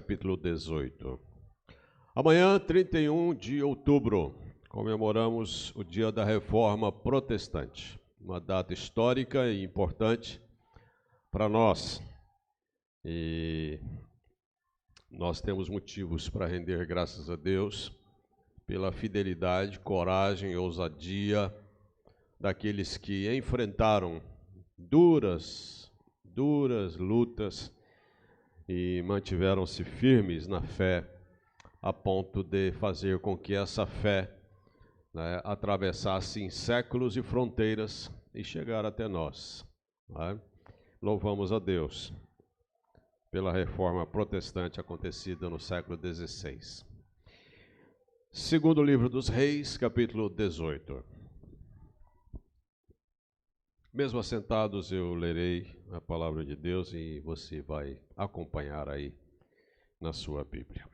capítulo 18. Amanhã, 31 de outubro, comemoramos o Dia da Reforma Protestante, uma data histórica e importante para nós. E nós temos motivos para render graças a Deus pela fidelidade, coragem e ousadia daqueles que enfrentaram duras lutas e mantiveram-se firmes na fé, a ponto de fazer com que essa fé atravessasse séculos e fronteiras e chegar até nós. Louvamos a Deus pela reforma protestante acontecida no século XVI. Segundo livro dos Reis, capítulo 18. Mesmo assentados, eu lerei a palavra de Deus e você vai acompanhar aí na sua Bíblia.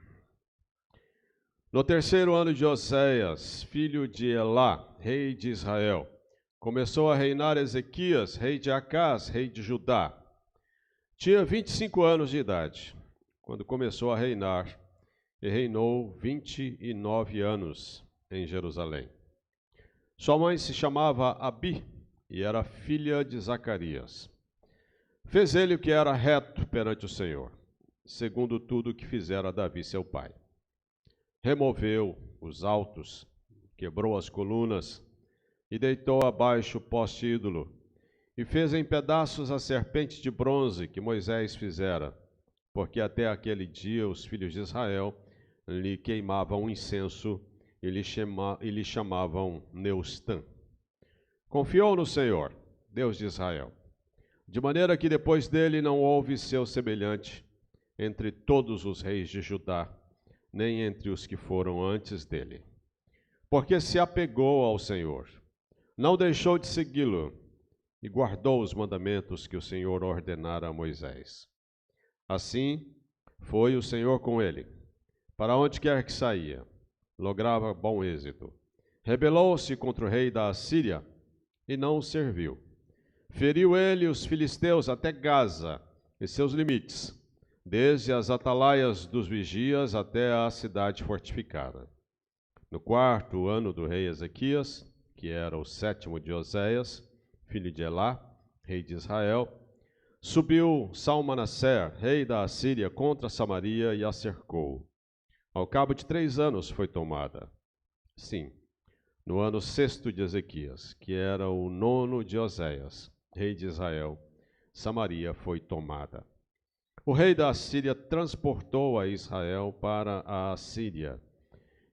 No terceiro ano de Oséias, filho de Elá, rei de Israel, começou a reinar Ezequias, rei de Acás, rei de Judá. Tinha 25 anos de idade, quando começou a reinar, e reinou 29 anos em Jerusalém. Sua mãe se chamava Abi, e era filha de Zacarias. Fez ele o que era reto perante o Senhor, segundo tudo o que fizera Davi seu pai. Removeu os altos, quebrou as colunas e deitou abaixo o poste ídolo, e fez em pedaços a serpente de bronze que Moisés fizera, porque até aquele dia os filhos de Israel lhe queimavam incenso e lhe chamavam Neustã. Confiou no Senhor, Deus de Israel, de maneira que depois dele não houve seu semelhante entre todos os reis de Judá, nem entre os que foram antes dele. Porque se apegou ao Senhor, não deixou de segui-lo e guardou os mandamentos que o Senhor ordenara a Moisés. Assim foi o Senhor com ele, para onde quer que saía, lograva bom êxito. Rebelou-se contra o rei da Assíria e não o serviu. Feriu ele os filisteus até Gaza e seus limites, desde as atalaias dos vigias até a cidade fortificada. No quarto ano do rei Ezequias, que era o 7º de Oséias, filho de Elá, rei de Israel, subiu Salmaneser, rei da Assíria, contra Samaria e a cercou. Ao cabo de 3 anos foi tomada. Sim, no ano 6º de Ezequias, que era o 9º de Oséias, rei de Israel, Samaria foi tomada. O rei da Assíria transportou a Israel para a Assíria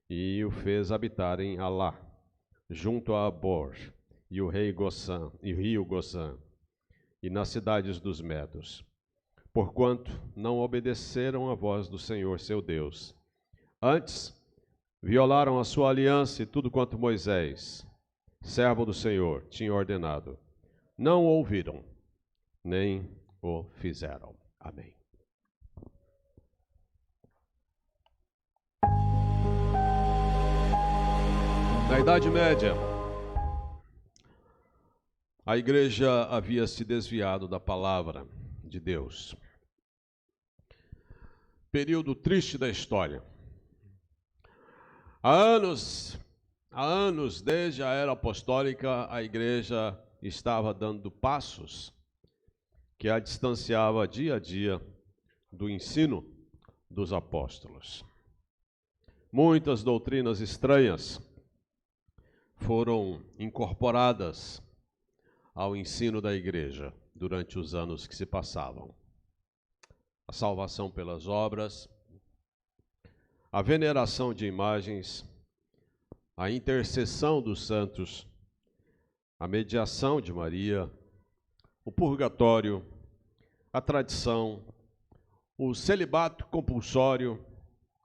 e o fez habitar em Alá, junto a Abor, e o rio Gozã, e nas cidades dos Medos, porquanto não obedeceram à voz do Senhor seu Deus. Antes, violaram a sua aliança e tudo quanto Moisés, servo do Senhor, tinha ordenado. Não o ouviram, nem o fizeram. Amém. Na Idade Média, a igreja havia se desviado da palavra de Deus. Período triste da história. Há anos, desde a era apostólica, a igreja estava dando passos que a distanciava dia a dia do ensino dos apóstolos. Muitas doutrinas estranhas foram incorporadas ao ensino da igreja durante os anos que se passavam. A salvação pelas obras, a veneração de imagens, a intercessão dos santos, a mediação de Maria, o purgatório, a tradição, o celibato compulsório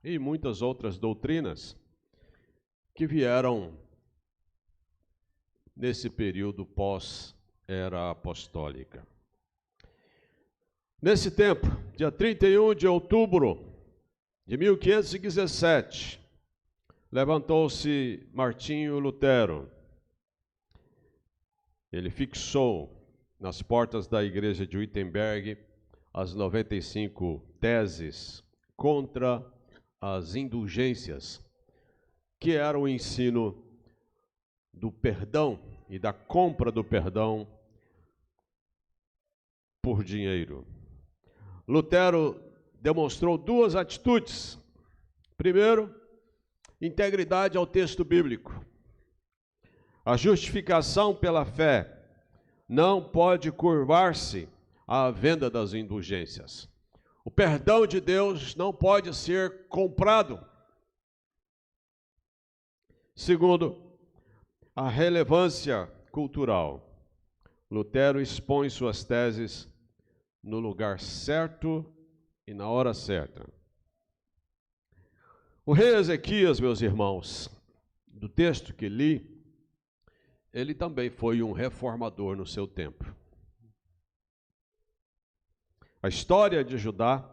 e muitas outras doutrinas que vieram nesse período pós-era apostólica. Nesse tempo, dia 31 de outubro de 1517, levantou-se Martinho Lutero. Ele fixou nas portas da igreja de Wittenberg as 95 teses contra as indulgências, que era o ensino do perdão e da compra do perdão por dinheiro. Lutero demonstrou duas atitudes. Primeiro, integridade ao texto bíblico. A justificação pela fé não pode curvar-se à venda das indulgências. O perdão de Deus não pode ser comprado. Segundo, a relevância cultural. Lutero expõe suas teses no lugar certo e na hora certa. O rei Ezequias, meus irmãos, do texto que li, ele também foi um reformador no seu tempo. A história de Judá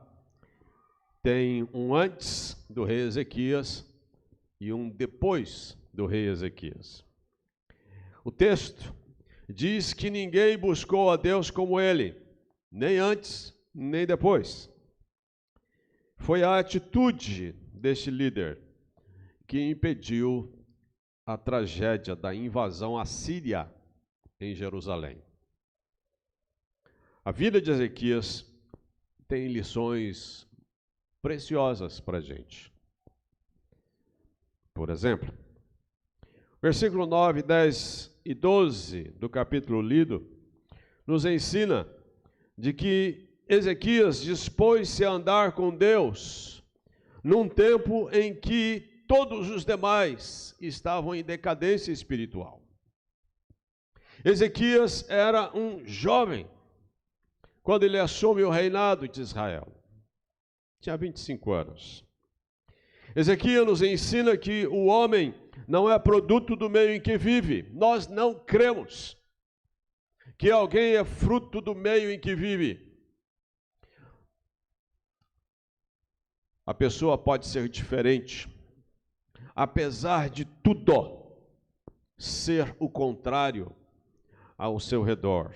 tem um antes do rei Ezequias e um depois do rei Ezequias. O texto diz que ninguém buscou a Deus como ele, nem antes, nem depois. Foi a atitude deste líder que impediu a tragédia da invasão assíria em Jerusalém. A vida de Ezequias tem lições preciosas para a gente. Por exemplo, versículo 9, 10 e 12 do capítulo lido nos ensina de que Ezequias dispôs-se a andar com Deus num tempo em que todos os demais estavam em decadência espiritual. Ezequias era um jovem quando ele assume o reinado de Israel. Tinha 25 anos. Ezequias nos ensina que o homem não é produto do meio em que vive. Nós não cremos que alguém é fruto do meio em que vive. A pessoa pode ser diferente, apesar de tudo ser o contrário ao seu redor.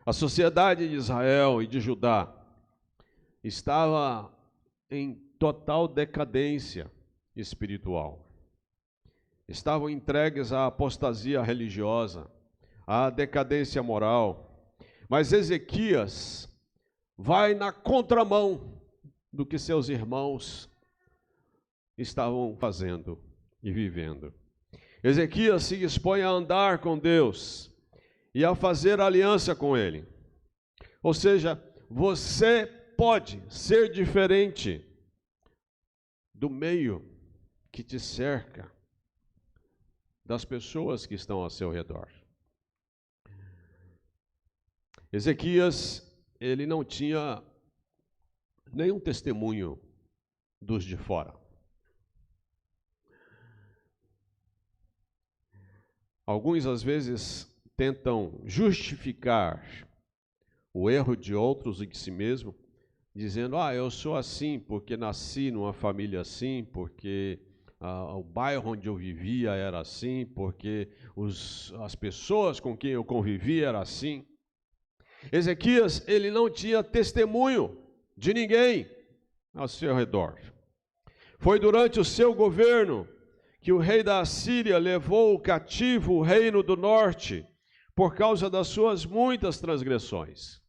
A sociedade de Israel e de Judá estava em total decadência espiritual. Estavam entregues à apostasia religiosa, à decadência moral. Mas Ezequias vai na contramão do que seus irmãos estavam fazendo e vivendo. Ezequias se dispõe a andar com Deus e a fazer aliança com Ele. Ou seja, você pode ser diferente do meio que te cerca, das pessoas que estão ao seu redor. Ezequias, ele não tinha nenhum testemunho dos de fora. Alguns, às vezes, tentam justificar o erro de outros e de si mesmo, dizendo, eu sou assim porque nasci numa família assim, porque o bairro onde eu vivia era assim, porque as pessoas com quem eu convivia eram assim. Ezequias, ele não tinha testemunho de ninguém ao seu redor. Foi durante o seu governo que o rei da Assíria levou cativo o reino do norte por causa das suas muitas transgressões.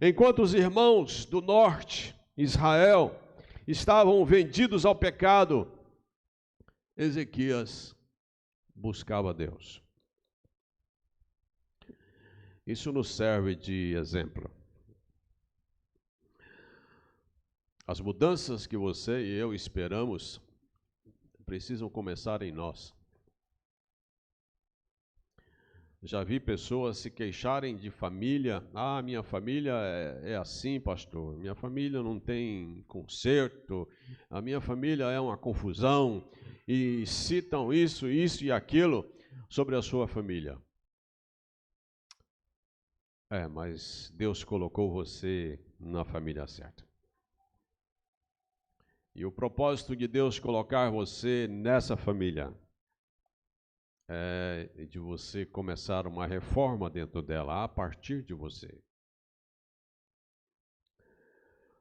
Enquanto os irmãos do norte, Israel, estavam vendidos ao pecado, Ezequias buscava Deus. Isso nos serve de exemplo. As mudanças que você e eu esperamos precisam começar em nós. Já vi pessoas se queixarem de família. Minha família é assim, pastor. Minha família não tem conserto. A minha família é uma confusão. E citam isso e aquilo sobre a sua família. Mas Deus colocou você na família certa. E o propósito de Deus colocar você nessa família é de você começar uma reforma dentro dela, a partir de você.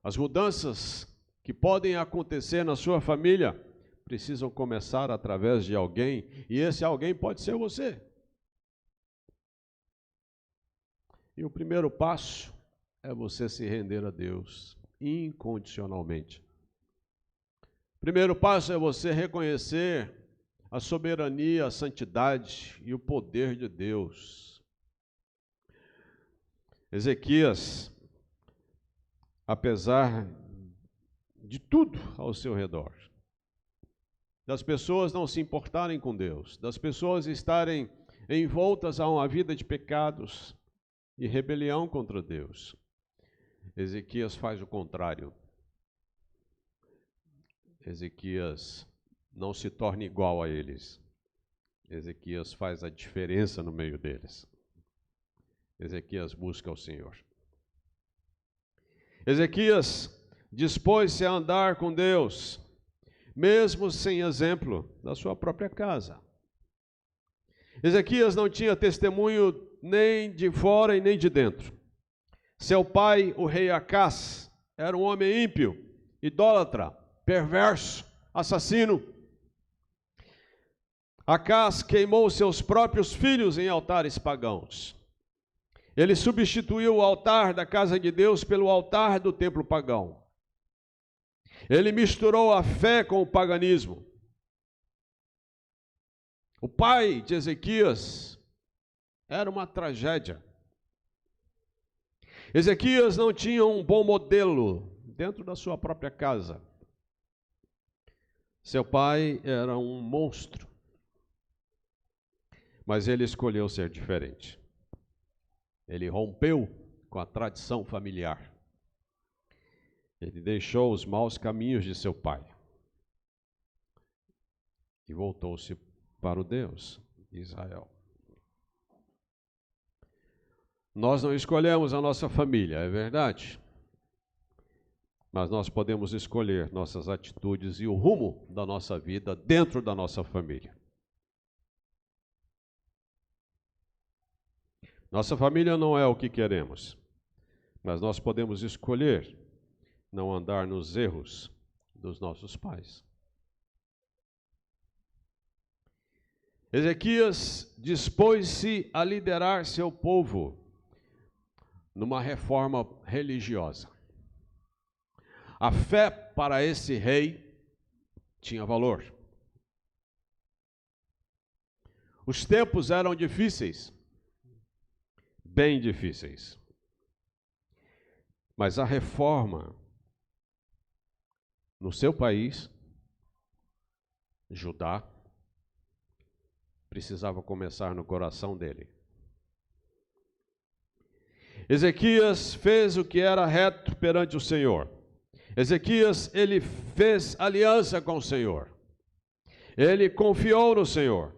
As mudanças que podem acontecer na sua família precisam começar através de alguém, e esse alguém pode ser você. E o primeiro passo é você se render a Deus incondicionalmente. O primeiro passo é você reconhecer a soberania, a santidade e o poder de Deus. Ezequias, apesar de tudo ao seu redor, das pessoas não se importarem com Deus, das pessoas estarem envoltas a uma vida de pecados e rebelião contra Deus, Ezequias faz o contrário. Ezequias não se torna igual a eles. Ezequias faz a diferença no meio deles. Ezequias busca o Senhor. Ezequias dispôs-se a andar com Deus, mesmo sem exemplo da sua própria casa. Ezequias não tinha testemunho nem de fora e nem de dentro. Seu pai, o rei Acás, era um homem ímpio, idólatra, perverso, assassino. Acás queimou seus próprios filhos em altares pagãos. Ele substituiu o altar da casa de Deus pelo altar do templo pagão. Ele misturou a fé com o paganismo. O pai de Ezequias era uma tragédia. Ezequias não tinha um bom modelo dentro da sua própria casa. Seu pai era um monstro, mas ele escolheu ser diferente. Ele rompeu com a tradição familiar. Ele deixou os maus caminhos de seu pai e voltou-se para o Deus de Israel. Nós não escolhemos a nossa família, é verdade? Mas nós podemos escolher nossas atitudes e o rumo da nossa vida dentro da nossa família. Nossa família não é o que queremos, mas nós podemos escolher não andar nos erros dos nossos pais. Ezequias dispôs-se a liderar seu povo numa reforma religiosa. A fé para esse rei tinha valor. Os tempos eram difíceis, bem difíceis. Mas a reforma no seu país, Judá, precisava começar no coração dele. Ezequias fez o que era reto perante o Senhor. Ezequias, ele fez aliança com o Senhor. Ele confiou no Senhor.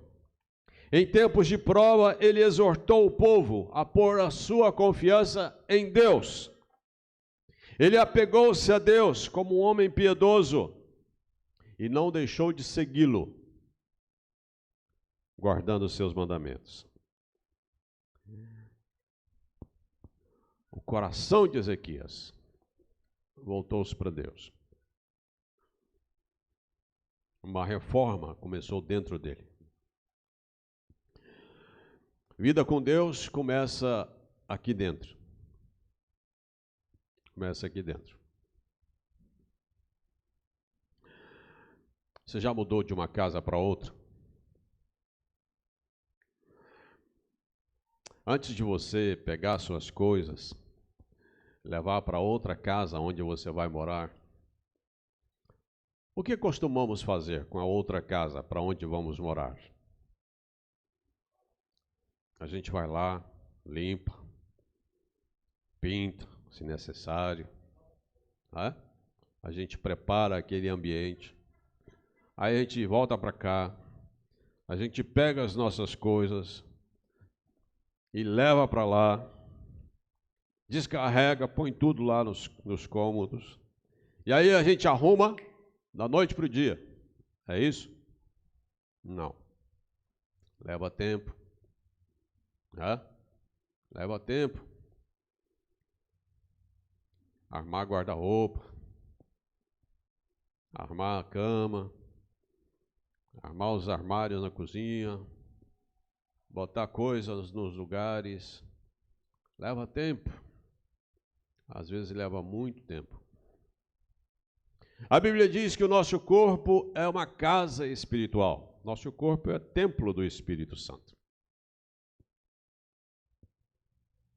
Em tempos de prova, ele exortou o povo a pôr a sua confiança em Deus. Ele apegou-se a Deus como um homem piedoso e não deixou de segui-lo, guardando os seus mandamentos. O coração de Ezequias voltou-se para Deus. Uma reforma começou dentro dele. Vida com Deus começa aqui dentro. Começa aqui dentro. Você já mudou de uma casa para outra? Antes de você pegar suas coisas, levar para outra casa onde você vai morar, o que costumamos fazer com a outra casa para onde vamos morar? A gente vai lá, limpa, pinta, se necessário, né? A gente prepara aquele ambiente, aí a gente volta para cá, a gente pega as nossas coisas e leva para lá, descarrega, põe tudo lá nos cômodos, e aí a gente arruma da noite para o dia. É isso? Não. Leva tempo. Leva tempo. armar guarda-roupa, armar a cama, armar os armários na cozinha, botar coisas nos lugares. Leva tempo. Às vezes leva muito tempo. A Bíblia diz que o nosso corpo é uma casa espiritual. Nosso corpo é templo do Espírito Santo.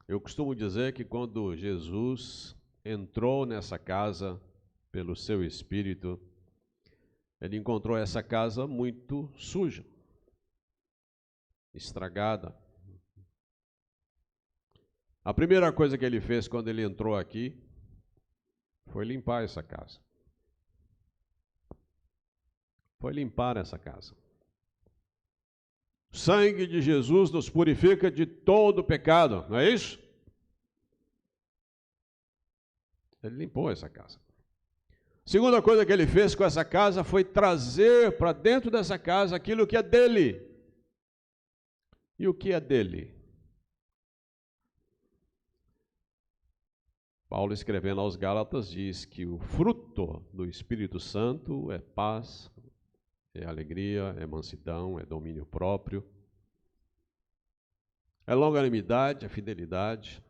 Eu costumo dizer que quando Jesus entrou nessa casa pelo seu Espírito, ele encontrou essa casa muito suja, estragada. A primeira coisa que ele fez quando ele entrou aqui foi limpar essa casa. Foi limpar essa casa. O sangue de Jesus nos purifica de todo pecado, não é isso? Ele limpou essa casa. Segunda coisa que ele fez com essa casa foi trazer para dentro dessa casa aquilo que é dele. E o que é dele? Paulo, escrevendo aos Gálatas, diz que o fruto do Espírito Santo é paz, é alegria, é mansidão, é domínio próprio, é longanimidade, é fidelidade,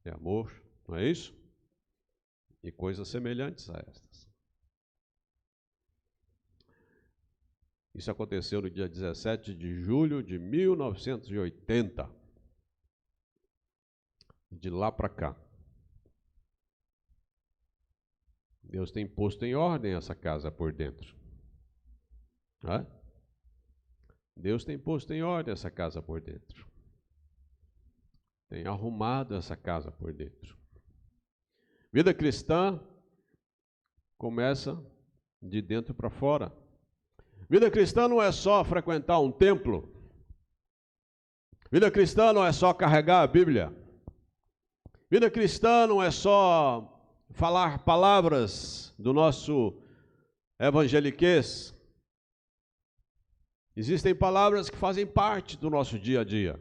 é amor, não é isso? E coisas semelhantes a estas. Isso aconteceu no dia 17 de julho de 1980. De lá para cá. Deus tem posto em ordem essa casa por dentro. Deus tem posto em ordem essa casa por dentro. Tem arrumado essa casa por dentro. Vida cristã começa de dentro para fora. Vida cristã não é só frequentar um templo. Vida cristã não é só carregar a Bíblia. Vida cristã não é só falar palavras do nosso evangeliquez. Existem palavras que fazem parte do nosso dia a dia.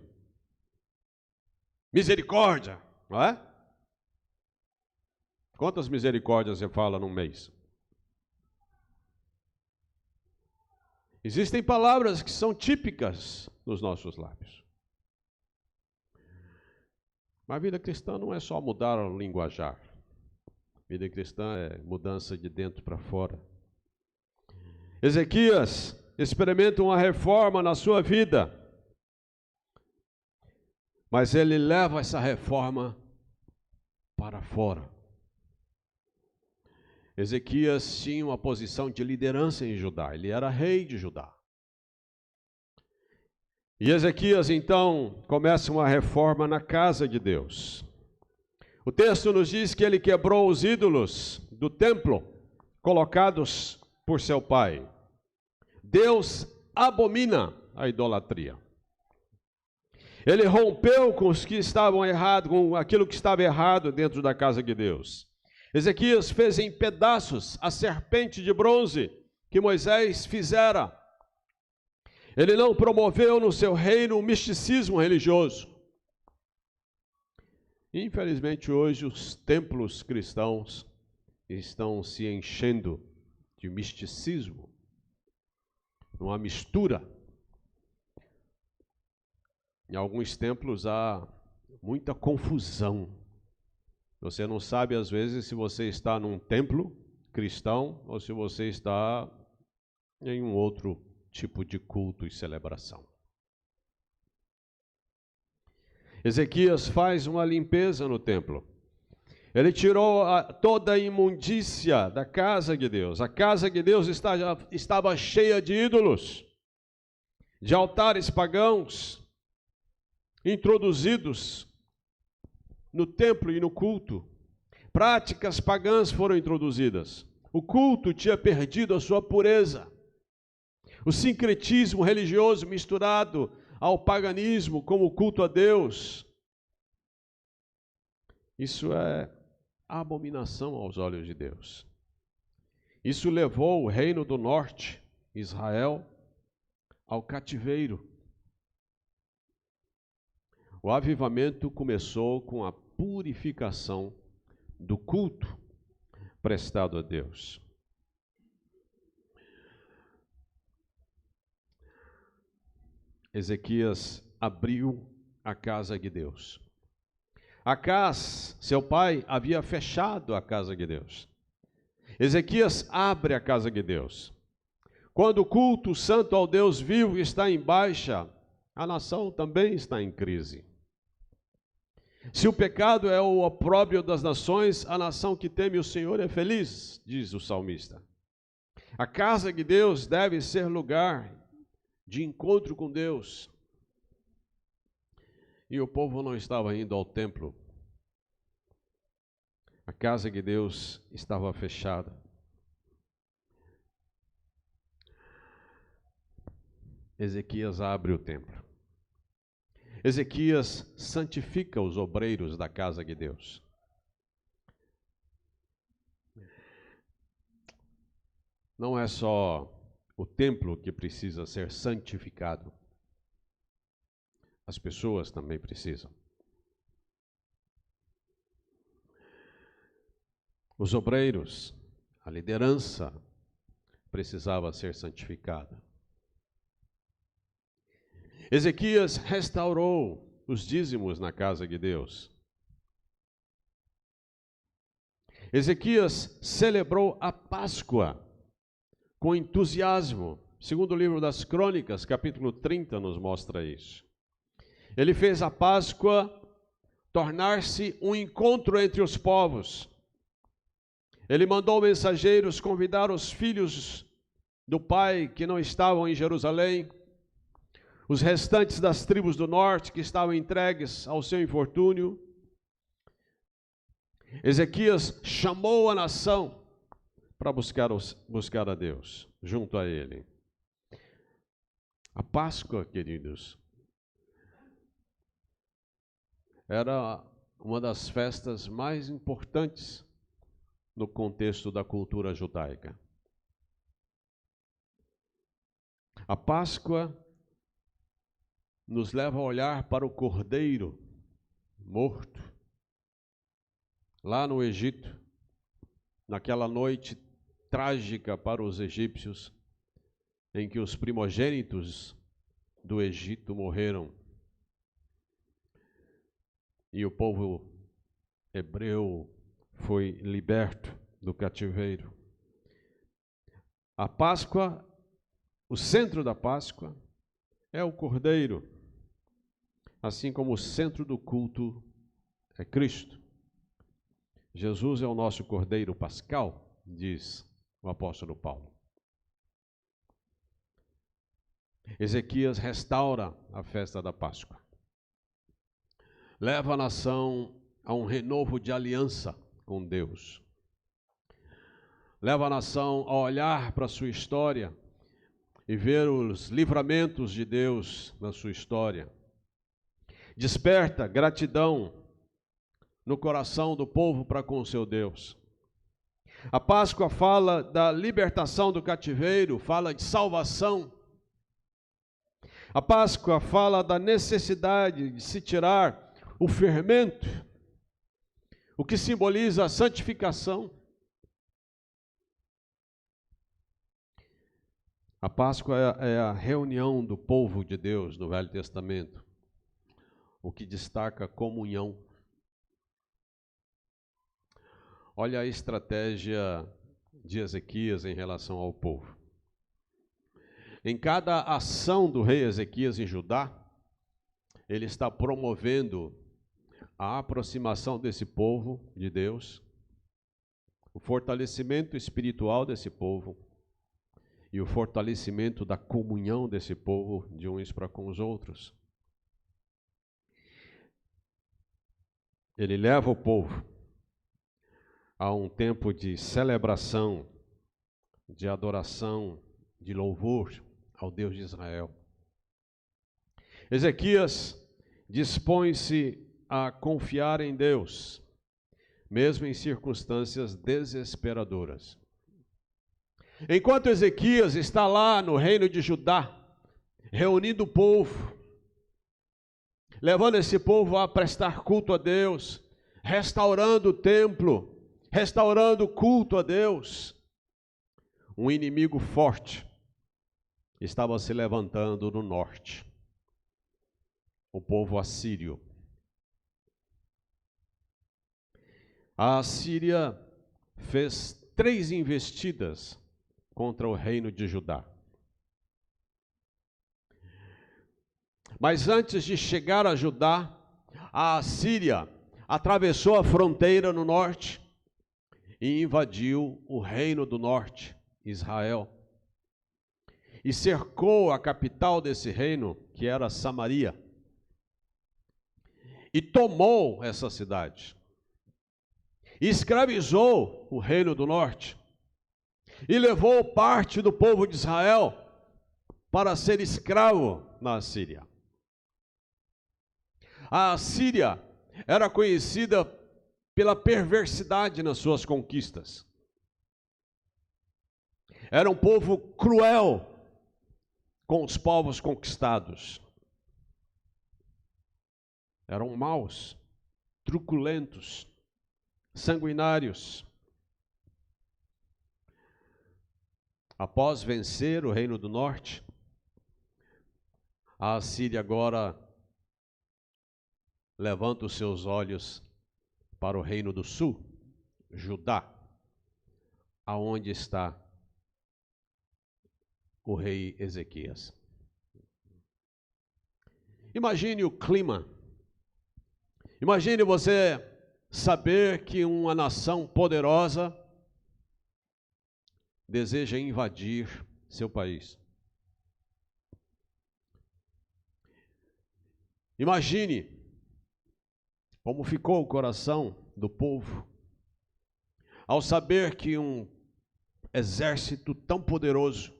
Misericórdia, não é? Quantas misericórdias você fala num mês? Existem palavras que são típicas dos nossos lábios. Mas a vida cristã não é só mudar o linguajar. Vida cristã é mudança de dentro para fora. Ezequias experimenta uma reforma na sua vida, mas ele leva essa reforma para fora. Ezequias tinha uma posição de liderança em Judá, ele era rei de Judá. E Ezequias então começa uma reforma na casa de Deus. O texto nos diz que ele quebrou os ídolos do templo colocados por seu pai. Deus abomina a idolatria. Ele rompeu com os que estavam errados, com aquilo que estava errado dentro da casa de Deus. Ezequias fez em pedaços a serpente de bronze que Moisés fizera. Ele não promoveu no seu reino o misticismo religioso. Infelizmente, hoje, os templos cristãos estão se enchendo de misticismo, uma mistura. Em alguns templos há muita confusão. Você não sabe, às vezes, se você está num templo cristão ou se você está em um outro tipo de culto e celebração. Ezequias faz uma limpeza no templo. Ele tirou toda a imundícia da casa de Deus. A casa de Deus estava cheia de ídolos, de altares pagãos, introduzidos no templo e no culto. Práticas pagãs foram introduzidas. O culto tinha perdido a sua pureza. O sincretismo religioso misturado ao paganismo como culto a Deus. Isso é abominação aos olhos de Deus. Isso levou o reino do norte, Israel, ao cativeiro. O avivamento começou com a purificação do culto prestado a Deus. Ezequias abriu a casa de Deus. Acás, seu pai, havia fechado a casa de Deus. Ezequias abre a casa de Deus. Quando o culto santo ao Deus vivo está em baixa, a nação também está em crise. Se o pecado é o opróbrio das nações, a nação que teme o Senhor é feliz, diz o salmista. A casa de Deus deve ser lugar de encontro com Deus. E o povo não estava indo ao templo. A casa de Deus estava fechada. Ezequias abre o templo. Ezequias santifica os obreiros da casa de Deus. Não é só o templo que precisa ser santificado. As pessoas também precisam. Os obreiros, a liderança precisava ser santificada. Ezequias restaurou os dízimos na casa de Deus. Ezequias celebrou a Páscoa com entusiasmo. Segundo o livro das Crônicas, capítulo 30, nos mostra isso. Ele fez a Páscoa tornar-se um encontro entre os povos. Ele mandou mensageiros convidar os filhos do pai que não estavam em Jerusalém, os restantes das tribos do norte que estavam entregues ao seu infortúnio. Ezequias chamou a nação para buscar a Deus, junto a ele. A Páscoa, queridos, era uma das festas mais importantes no contexto da cultura judaica. A Páscoa nos leva a olhar para o cordeiro morto lá no Egito, naquela noite trágica para os egípcios, em que os primogênitos do Egito morreram e o povo hebreu foi liberto do cativeiro. A Páscoa, o centro da Páscoa, é o Cordeiro, assim como o centro do culto é Cristo. Jesus é o nosso Cordeiro Pascal, diz o apóstolo Paulo. Ezequias restaura a festa da Páscoa. Leva a nação a um renovo de aliança com Deus. Leva a nação a olhar para a sua história e ver os livramentos de Deus na sua história. Desperta gratidão no coração do povo para com o seu Deus. A Páscoa fala da libertação do cativeiro, fala de salvação. A Páscoa fala da necessidade de se tirar o fermento, o que simboliza a santificação. A Páscoa é a reunião do povo de Deus no Velho Testamento, o que destaca a comunhão. Olha a estratégia de Ezequias em relação ao povo. Em cada ação do rei Ezequias em Judá, ele está promovendo a aproximação desse povo de Deus, o fortalecimento espiritual desse povo e o fortalecimento da comunhão desse povo de uns para com os outros. Ele leva o povo a um tempo de celebração, de adoração, de louvor ao Deus de Israel. Ezequias dispõe-se a confiar em Deus, mesmo em circunstâncias desesperadoras. Enquanto Ezequias está lá no reino de Judá, reunindo o povo, levando esse povo a prestar culto a Deus, restaurando o templo, restaurando o culto a Deus. Um inimigo forte estava se levantando no norte, o povo assírio. A Assíria fez 3 investidas contra o reino de Judá. Mas antes de chegar a Judá, a Assíria atravessou a fronteira no norte e invadiu o reino do norte, Israel, e cercou a capital desse reino, que era Samaria, e tomou essa cidade, e escravizou o reino do norte, e levou parte do povo de Israel para ser escravo na Assíria. A Assíria era conhecida pela perversidade nas suas conquistas. Era um povo cruel com os povos conquistados. Eram maus, truculentos, sanguinários. Após vencer o reino do norte, a Assíria agora levanta os seus olhos para o reino do sul, Judá, aonde está o rei Ezequias. Imagine o clima. Imagine você saber que uma nação poderosa deseja invadir seu país. Imagine como ficou o coração do povo ao saber que um exército tão poderoso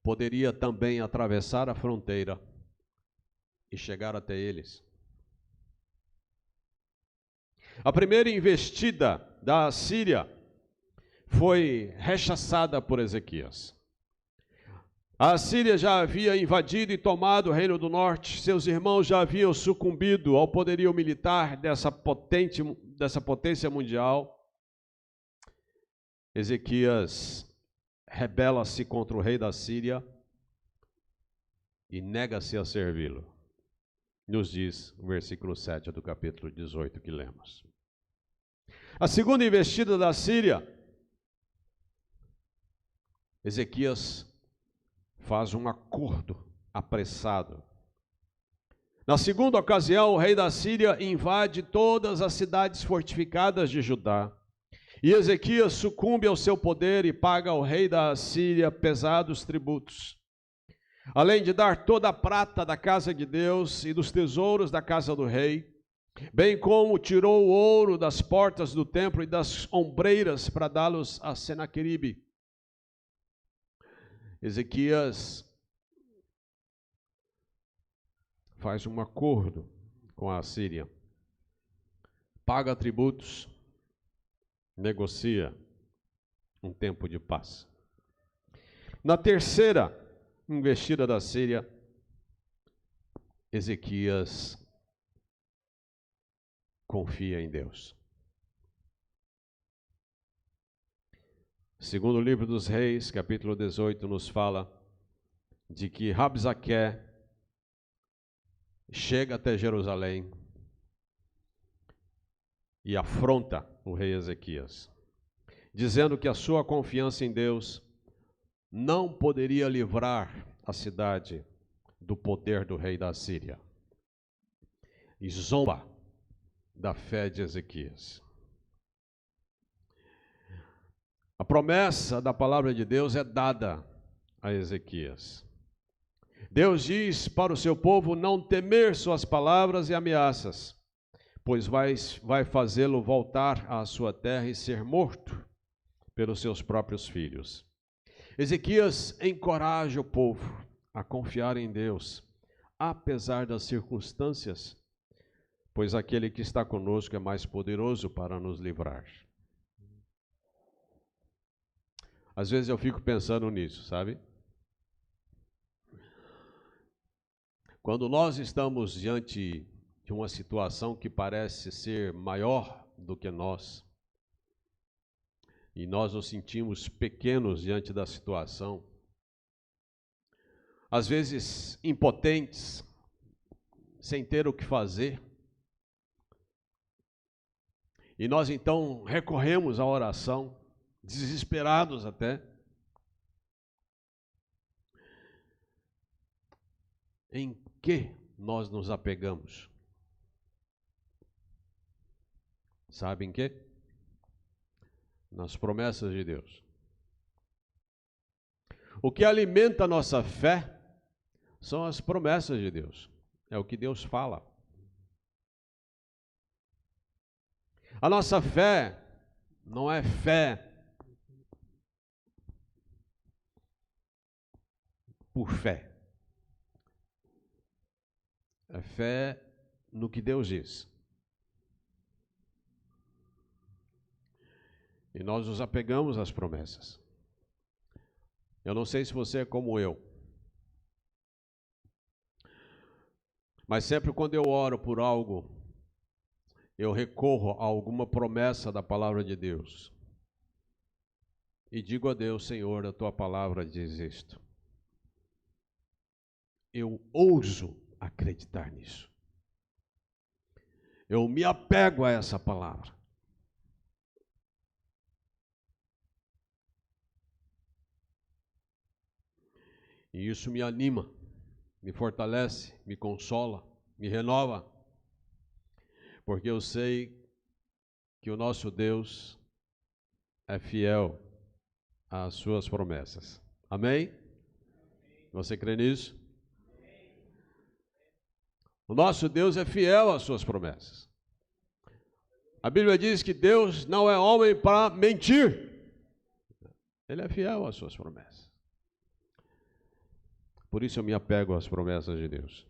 poderia também atravessar a fronteira e chegar até eles. A primeira investida da Assíria foi rechaçada por Ezequias. A Assíria já havia invadido e tomado o reino do norte, seus irmãos já haviam sucumbido ao poderio militar dessa potência mundial. Ezequias rebela-se contra o rei da Síria e nega-se a servi-lo. Nos diz o versículo 7 do capítulo 18 que lemos. A segunda investida da Síria, Ezequias faz um acordo apressado. Na segunda ocasião, o rei da Síria invade todas as cidades fortificadas de Judá. E Ezequias sucumbe ao seu poder e paga ao rei da Assíria pesados tributos. Além de dar toda a prata da casa de Deus e dos tesouros da casa do rei, bem como tirou o ouro das portas do templo e das ombreiras para dá-los a Senaqueribe. Ezequias faz um acordo com a Assíria, paga tributos, negocia um tempo de paz. Na terceira investida da Síria, Ezequias confia em Deus. Segundo o livro dos Reis, capítulo 18, nos fala de que Rabsaque chega até Jerusalém e afronta o rei Ezequias, dizendo que a sua confiança em Deus não poderia livrar a cidade do poder do rei da Síria. E zomba da fé de Ezequias. A promessa da palavra de Deus é dada a Ezequias. Deus diz para o seu povo não temer suas palavras e ameaças, pois vai fazê-lo voltar à sua terra e ser morto pelos seus próprios filhos. Ezequias encoraja o povo a confiar em Deus, apesar das circunstâncias, pois aquele que está conosco é mais poderoso para nos livrar. Às vezes eu fico pensando nisso, sabe? Quando nós estamos diante de uma situação que parece ser maior do que nós, e nós nos sentimos pequenos diante da situação, às vezes impotentes, sem ter o que fazer, e nós então recorremos à oração, desesperados até. Em que nós nos apegamos? Sabe em quê? Nas promessas de Deus. O que alimenta a nossa fé são as promessas de Deus. É o que Deus fala. A nossa fé não é fé por fé. É fé no que Deus diz. E nós nos apegamos às promessas. Eu não sei se você é como eu, mas sempre quando eu oro por algo, eu recorro a alguma promessa da palavra de Deus e digo a Deus: Senhor, a tua palavra diz isto. Eu ouso acreditar nisso. Eu me apego a essa palavra. E isso me anima, me fortalece, me consola, me renova. Porque eu sei que o nosso Deus é fiel às suas promessas. Amém? Você crê nisso? O nosso Deus é fiel às suas promessas. A Bíblia diz que Deus não é homem para mentir. Ele é fiel às suas promessas. Por isso eu me apego às promessas de Deus.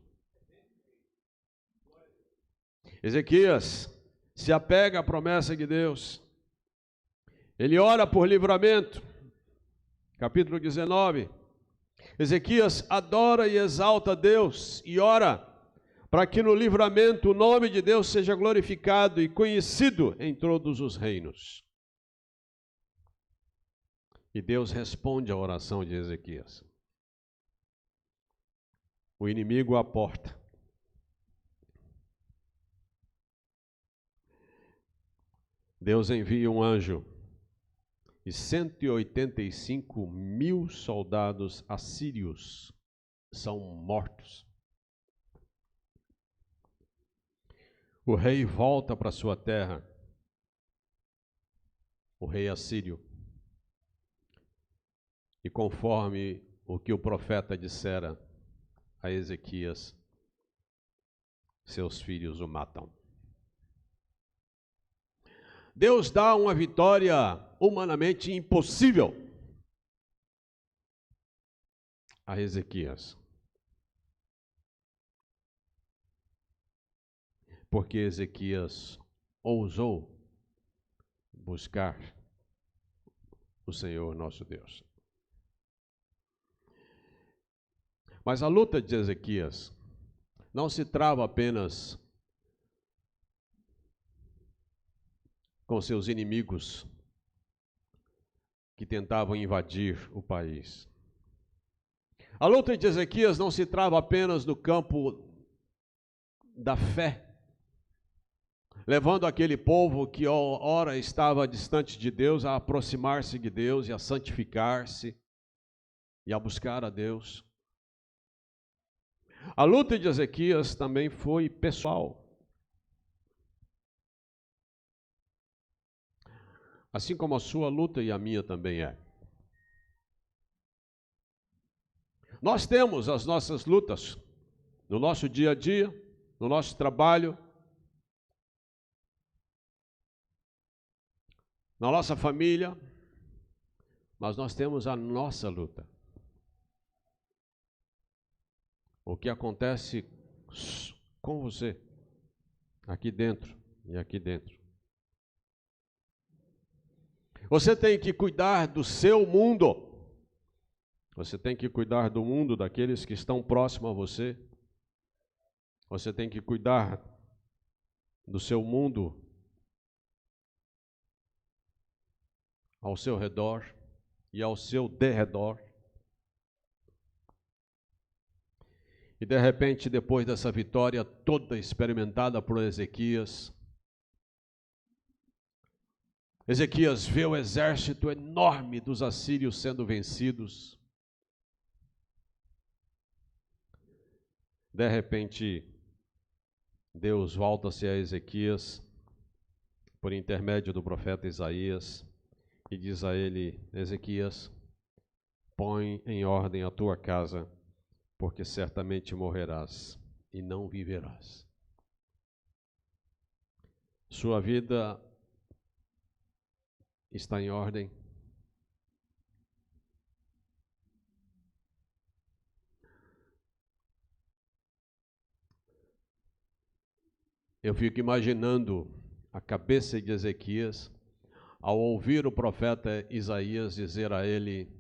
Ezequias se apega à promessa de Deus. Ele ora por livramento. Capítulo 19. Ezequias adora e exalta Deus e ora para que no livramento o nome de Deus seja glorificado e conhecido em todos os reinos. E Deus responde à oração de Ezequias. O inimigo à porta. Deus envia um anjo e 185.000 soldados assírios são mortos. O rei volta para sua terra, o rei assírio, e conforme o que o profeta dissera a Ezequias, seus filhos o matam. Deus dá uma vitória humanamente impossível a Ezequias. Porque Ezequias ousou buscar o Senhor nosso Deus. Mas a luta de Ezequias não se trava apenas com seus inimigos que tentavam invadir o país. A luta de Ezequias não se trava apenas no campo da fé, levando aquele povo que ora estava distante de Deus a aproximar-se de Deus e a santificar-se e a buscar a Deus. A luta de Ezequias também foi pessoal. Assim como a sua luta e a minha também é. Nós temos as nossas lutas no nosso dia a dia, no nosso trabalho, na nossa família, mas nós temos a nossa luta. O que acontece com você, aqui dentro e aqui dentro. Você tem que cuidar do seu mundo. Você tem que cuidar do mundo daqueles que estão próximos a você. Você tem que cuidar do seu mundo ao seu redor e ao seu derredor. E de repente, depois dessa vitória toda experimentada por Ezequias, Ezequias vê o exército enorme dos assírios sendo vencidos. De repente, Deus volta-se a Ezequias por intermédio do profeta Isaías e diz a ele: Ezequias, põe em ordem a tua casa, porque certamente morrerás e não viverás. Sua vida está em ordem? Eu fico imaginando a cabeça de Ezequias ao ouvir o profeta Isaías dizer a ele: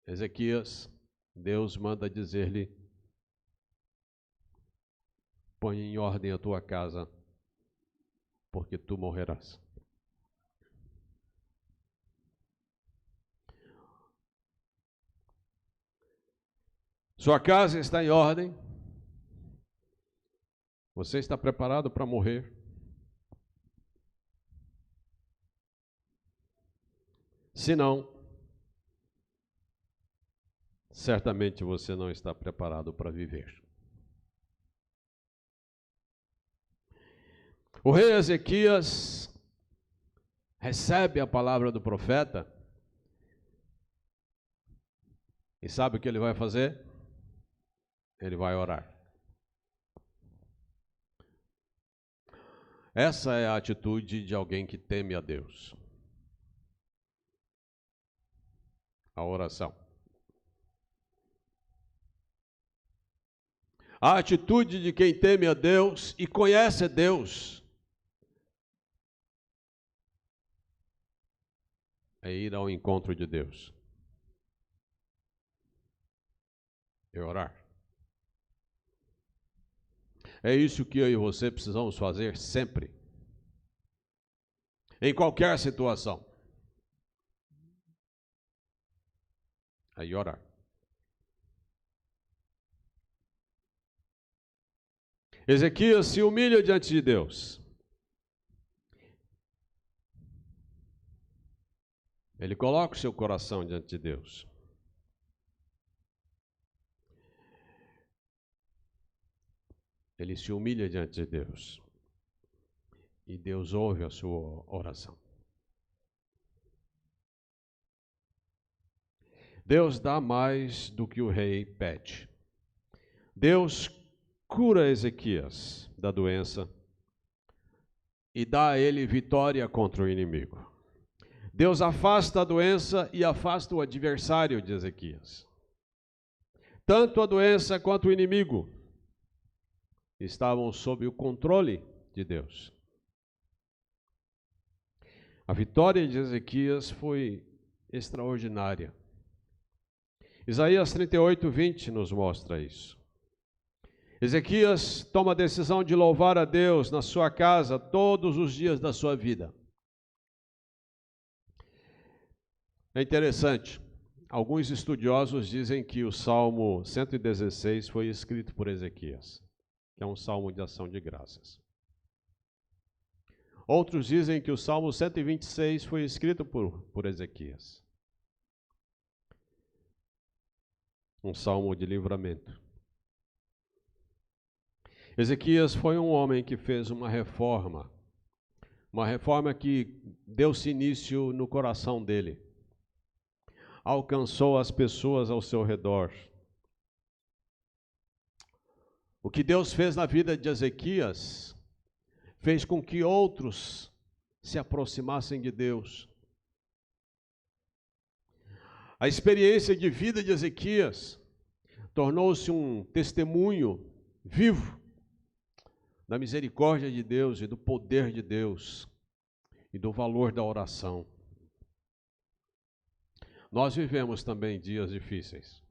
Ezequias, Deus manda dizer-lhe: põe em ordem a tua casa, porque tu morrerás. Sua casa está em ordem? Você está preparado para morrer? Se não, certamente você não está preparado para viver. O rei Ezequias recebe a palavra do profeta e sabe o que ele vai fazer? Ele vai orar. Essa é a atitude de alguém que teme a Deus. A oração. A atitude de quem teme a Deus e conhece Deus é ir ao encontro de Deus. É orar. É isso que eu e você precisamos fazer sempre. Em qualquer situação. É orar. Ezequias se humilha diante de Deus. Ele coloca o seu coração diante de Deus. Ele se humilha diante de Deus. E Deus ouve a sua oração. Deus dá mais do que o rei pede. Deus cura Ezequias da doença e dá a ele vitória contra o inimigo. Deus afasta a doença e afasta o adversário de Ezequias. Tanto a doença quanto o inimigo estavam sob o controle de Deus. A vitória de Ezequias foi extraordinária. Isaías 38:20 nos mostra isso. Ezequias toma a decisão de louvar a Deus na sua casa todos os dias da sua vida. É interessante, alguns estudiosos dizem que o Salmo 116 foi escrito por Ezequias, que é um salmo de ação de graças. Outros dizem que o Salmo 126 foi escrito por Ezequias. Um salmo de livramento. Ezequias foi um homem que fez uma reforma que deu-se início no coração dele. Alcançou as pessoas ao seu redor. O que Deus fez na vida de Ezequias fez com que outros se aproximassem de Deus. A experiência de vida de Ezequias tornou-se um testemunho vivo da misericórdia de Deus e do poder de Deus e do valor da oração. Nós vivemos também dias difíceis.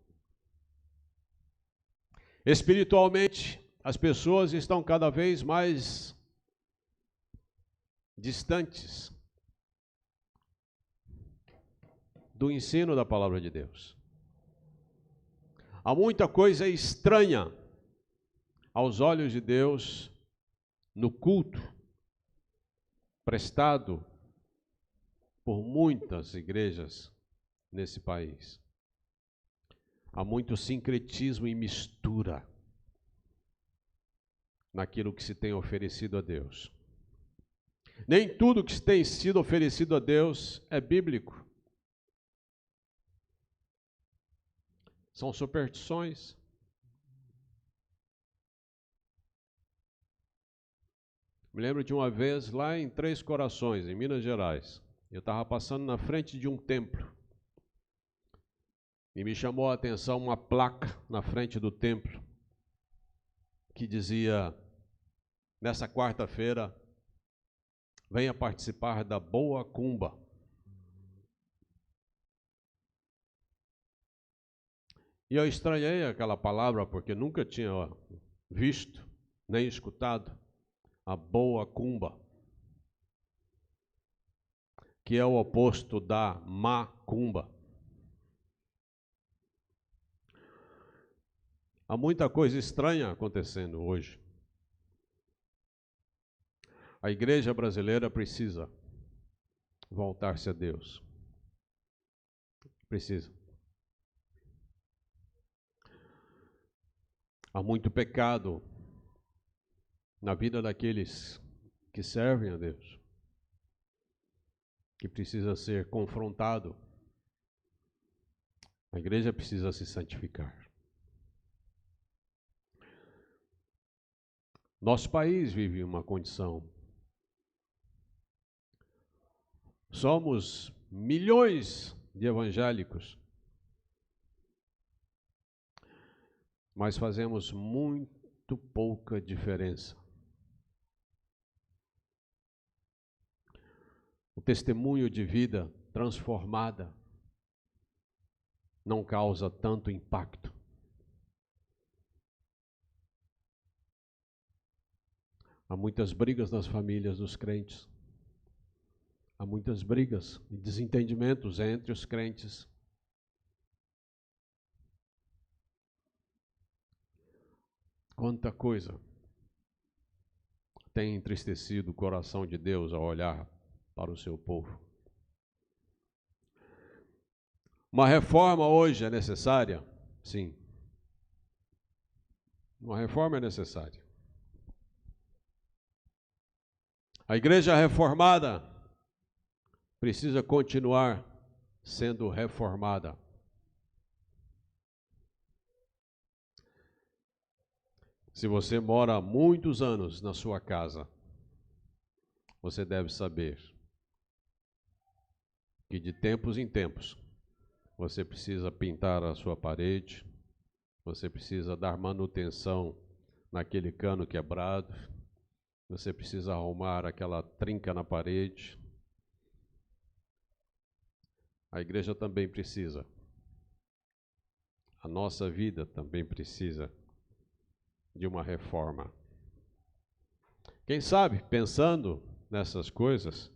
Espiritualmente, as pessoas estão cada vez mais distantes do ensino da palavra de Deus. Há muita coisa estranha aos olhos de Deus no culto prestado por muitas igrejas nesse país. Há muito sincretismo e mistura naquilo que se tem oferecido a Deus. Nem tudo que tem sido oferecido a Deus é bíblico. São superstições. Me lembro de uma vez lá em Três Corações, em Minas Gerais. Eu estava passando na frente de um templo. E me chamou a atenção uma placa na frente do templo que dizia: nessa quarta-feira, venha participar da Boa Cumba. E eu estranhei aquela palavra porque nunca tinha visto, nem escutado a Boa Cumba, que é o oposto da Macumba. Há muita coisa estranha acontecendo hoje. A igreja brasileira precisa voltar-se a Deus. Precisa. Há muito pecado na vida daqueles que servem a Deus, que precisa ser confrontado. A igreja precisa se santificar. Nosso país vive uma condição. Somos milhões de evangélicos, mas fazemos muito pouca diferença. O testemunho de vida transformada não causa tanto impacto. Há muitas brigas nas famílias dos crentes. Há muitas brigas e desentendimentos entre os crentes. Quanta coisa tem entristecido o coração de Deus ao olhar para o seu povo. Uma reforma hoje é necessária? Sim. Uma reforma é necessária. A igreja reformada precisa continuar sendo reformada. Se você mora há muitos anos na sua casa, você deve saber que de tempos em tempos você precisa pintar a sua parede, você precisa dar manutenção naquele cano quebrado, você precisa arrumar aquela trinca na parede. A igreja também precisa. A nossa vida também precisa de uma reforma. Quem sabe, pensando nessas coisas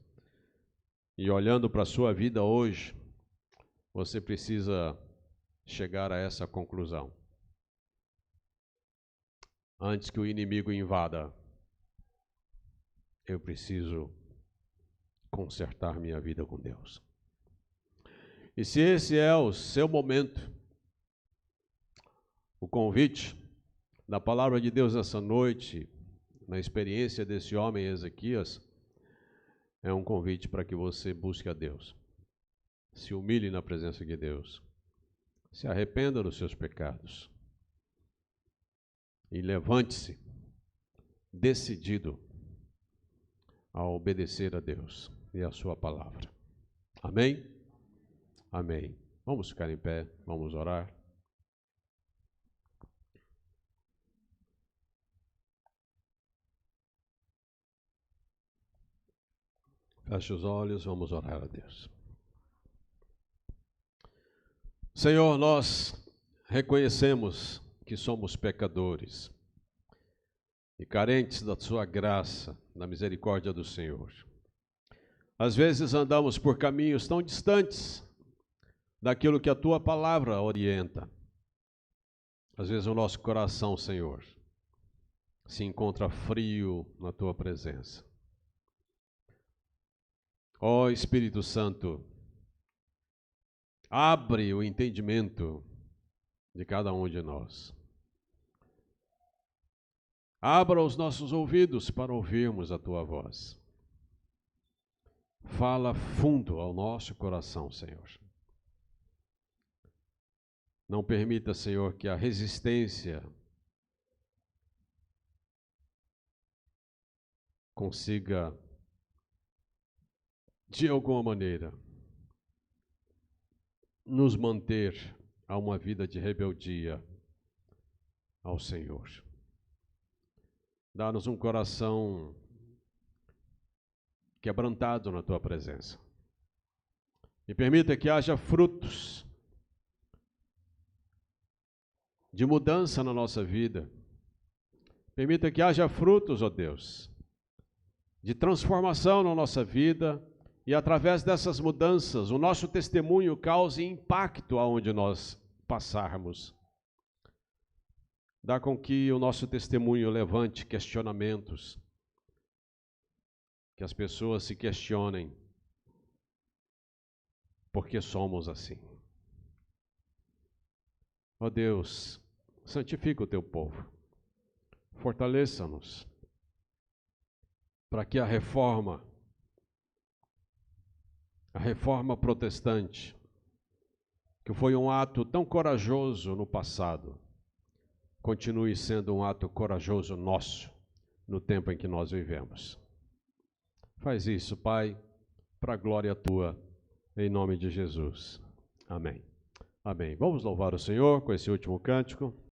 e olhando para a sua vida hoje, você precisa chegar a essa conclusão. Antes que o inimigo invada, eu preciso consertar minha vida com Deus. E se esse é o seu momento, o convite da palavra de Deus essa noite, na experiência desse homem Ezequias, é um convite para que você busque a Deus. Se humilhe na presença de Deus. Se arrependa dos seus pecados. E levante-se, decidido a obedecer a Deus e a sua palavra. Amém? Amém. Vamos ficar em pé, vamos orar. Feche os olhos, vamos orar a Deus. Senhor, nós reconhecemos que somos pecadores e carentes da sua graça, da misericórdia do Senhor. Às vezes andamos por caminhos tão distantes daquilo que a Tua palavra orienta. Às vezes o nosso coração, Senhor, se encontra frio na Tua presença. Ó Espírito Santo, abre o entendimento de cada um de nós. Abra os nossos ouvidos para ouvirmos a Tua voz. Fala fundo ao nosso coração, Senhor. Não permita, Senhor, que a resistência consiga, de alguma maneira, nos manter a uma vida de rebeldia ao Senhor. Dá-nos um coração quebrantado na Tua presença. E permita que haja frutos de mudança na nossa vida. Permita que haja frutos, ó Deus, de transformação na nossa vida, e através dessas mudanças, o nosso testemunho cause impacto aonde nós passarmos. Dá com que o nosso testemunho levante questionamentos, que as pessoas se questionem por que somos assim. Ó Deus, santifica o Teu povo, fortaleça-nos, para que a reforma protestante, que foi um ato tão corajoso no passado, continue sendo um ato corajoso nosso, no tempo em que nós vivemos. Faz isso, Pai, para a glória Tua, em nome de Jesus. Amém. Amém. Vamos louvar o Senhor com esse último cântico.